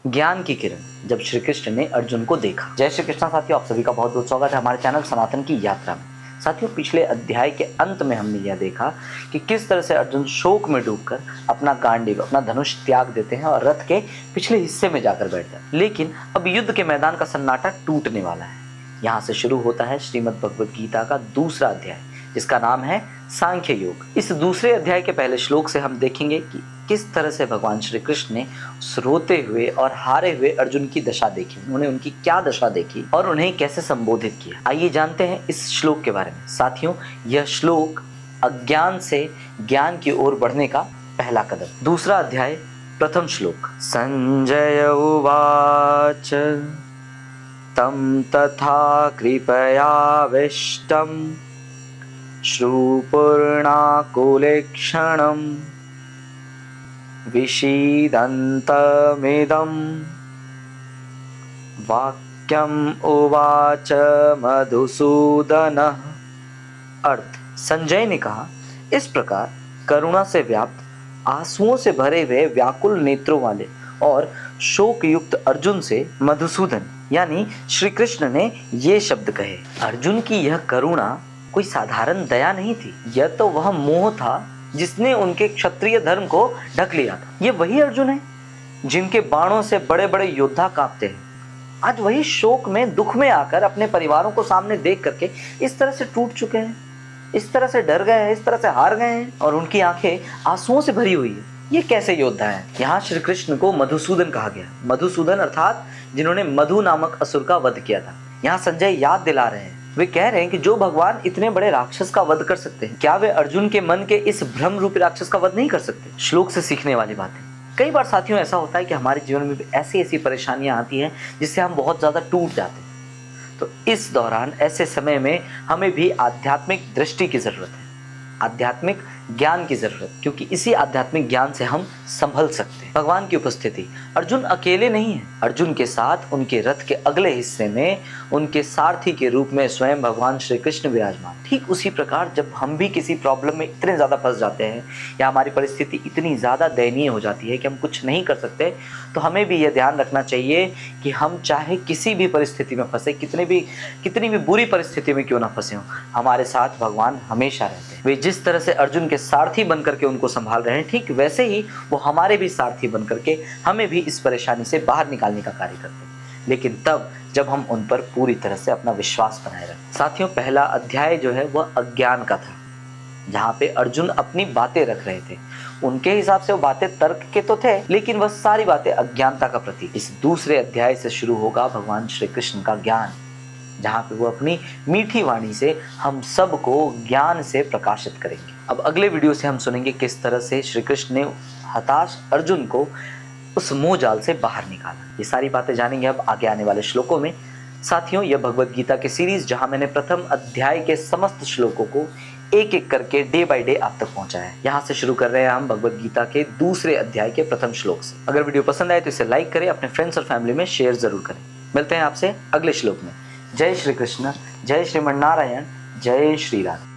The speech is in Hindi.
ज्ञान की किरण जब श्री कृष्ण ने अर्जुन को देखा। जय श्री कृष्ण साथियों, आप सभी का बहुत बहुत स्वागत है हमारे चैनल सनातन की यात्रा में। साथियों, पिछले अध्याय के अंत में हमने यह देखा कि किस तरह से अर्जुन शोक में डूबकर अपना गांडीव, अपना धनुष त्याग देते हैं और रथ के पिछले हिस्से में जाकर बैठ जाते हैं। लेकिन अब युद्ध के मैदान का सन्नाटा टूटने वाला है। यहाँ से शुरू होता है श्रीमद् भगवद गीता का दूसरा अध्याय, जिसका नाम है सांख्य योग। इस दूसरे अध्याय के पहले श्लोक से हम देखेंगे कि किस तरह से भगवान श्री कृष्ण ने रोते हुए और हारे हुए अर्जुन की दशा देखी, उन्होंने उनकी क्या दशा देखी और उन्हें कैसे संबोधित किया। आइए जानते हैं इस श्लोक के बारे में। साथियों, यह श्लोक अज्ञान से ज्ञान की ओर बढ़ने का पहला कदम। दूसरा अध्याय प्रथम श्लोक। संजय उवाच तम तथा कृपयाविष्टम् श्रुपूर्णाकुलेक्षणम् विषीदन्तमिदं वाक्यम् उवाच मधुसूदनः। अर्थ, संजय ने कहा, इस प्रकार करुणा से व्याप्त, आंसुओं से भरे हुए व्याकुल नेत्रों वाले और शोक युक्त अर्जुन से मधुसूदन यानी श्री कृष्ण ने ये शब्द कहे। अर्जुन की यह करुणा कोई साधारण दया नहीं थी, यह तो वह मोह था जिसने उनके क्षत्रिय धर्म को ढक लिया था। ये वही अर्जुन है जिनके बाणों से बड़े बड़े योद्धा कांपते हैं। आज वही शोक में, दुख में आकर अपने परिवारों को सामने देख करके इस तरह से टूट चुके हैं, इस तरह से डर गए हैं, इस तरह से हार गए हैं और उनकी आंखें आंसुओं से भरी हुई है। ये कैसे योद्धा है? यहाँ श्री कृष्ण को मधुसूदन कहा गया। मधुसूदन अर्थात जिन्होंने मधु नामक असुर का वध किया था। यहाँ संजय याद दिला रहे हैं, वे कह रहे हैं कि जो भगवान इतने बड़े राक्षस का वध कर सकते हैं, क्या वे अर्जुन के मन के इस भ्रम रूपी राक्षस का वध नहीं कर सकते? श्लोक से सीखने वाली बात है। कई बार साथियों ऐसा होता है कि हमारे जीवन में भी ऐसी ऐसी परेशानियां आती हैं जिससे हम बहुत ज्यादा टूट जाते हैं। तो इस दौरान, ऐसे समय में हमें भी आध्यात्मिक दृष्टि की जरूरत है, आध्यात्मिक ज्ञान की जरूरत, क्योंकि इसी आध्यात्मिक ज्ञान से हम संभल सकते हैं। भगवान की उपस्थिति, अर्जुन अकेले नहीं है। अर्जुन के साथ उनके रथ के अगले हिस्से में उनके सारथी के रूप में स्वयं भगवान श्री कृष्ण विराजमान। ठीक उसी प्रकार जब हम भी किसी प्रॉब्लम में इतने ज्यादा फंस जाते हैं या हमारी परिस्थिति इतनी ज्यादा दयनीय हो जाती है कि हम कुछ नहीं कर सकते, तो हमें भी यह ध्यान रखना चाहिए कि हम चाहे किसी भी परिस्थिति में फंसे, कितनी भी बुरी परिस्थिति में क्यों ना फंसे हों, हमारे साथ भगवान हमेशा रहते हैं। वे जिस तरह से अर्जुन के सारथी बनकर के उनको संभाल रहे हैं, ठीक वैसे ही वो हमारे भी सारथी बनकर के हमें भी इस परेशानी से बाहर निकालने का कार्य करते हैं, लेकिन तब जब हम उन पर पूरी तरह से अपना विश्वास बनाए रखें। साथियों, पहला अध्याय जो है वह अज्ञान का था, जहाँ पे अर्जुन अपनी बातें रख रहे थे। उनके हिसाब से वो बातें तर्क के तो थे, लेकिन वह सारी बातें अज्ञानता का प्रतीक। इस दूसरे अध्याय से शुरू होगा भगवान श्री कृष्ण का ज्ञान, जहाँ पे वो अपनी मीठी वाणी से हम सबको ज्ञान से प्रकाशित करेंगे। अब अगले वीडियो से हम सुनेंगे किस तरह से श्री कृष्ण ने हताश अर्जुन को उस मोह जाल से बाहर निकाला। ये सारी बातें जानेंगे अब आगे आने वाले श्लोकों में। साथियों, यह भगवद गीता की सीरीज, जहां मैंने प्रथम अध्याय के समस्त श्लोकों को एक एक करके डे बाय डे आप तक पहुंचाया है। यहाँ से शुरू कर रहे हैं हम भगवद गीता के दूसरे अध्याय के प्रथम श्लोक से। अगर वीडियो पसंद आए तो इसे लाइक करें, अपने फ्रेंड्स और फैमिली में शेयर जरूर करें। मिलते हैं आपसे अगले श्लोक में। जय श्री कृष्ण, जय श्रीमन नारायण, जय श्री राम।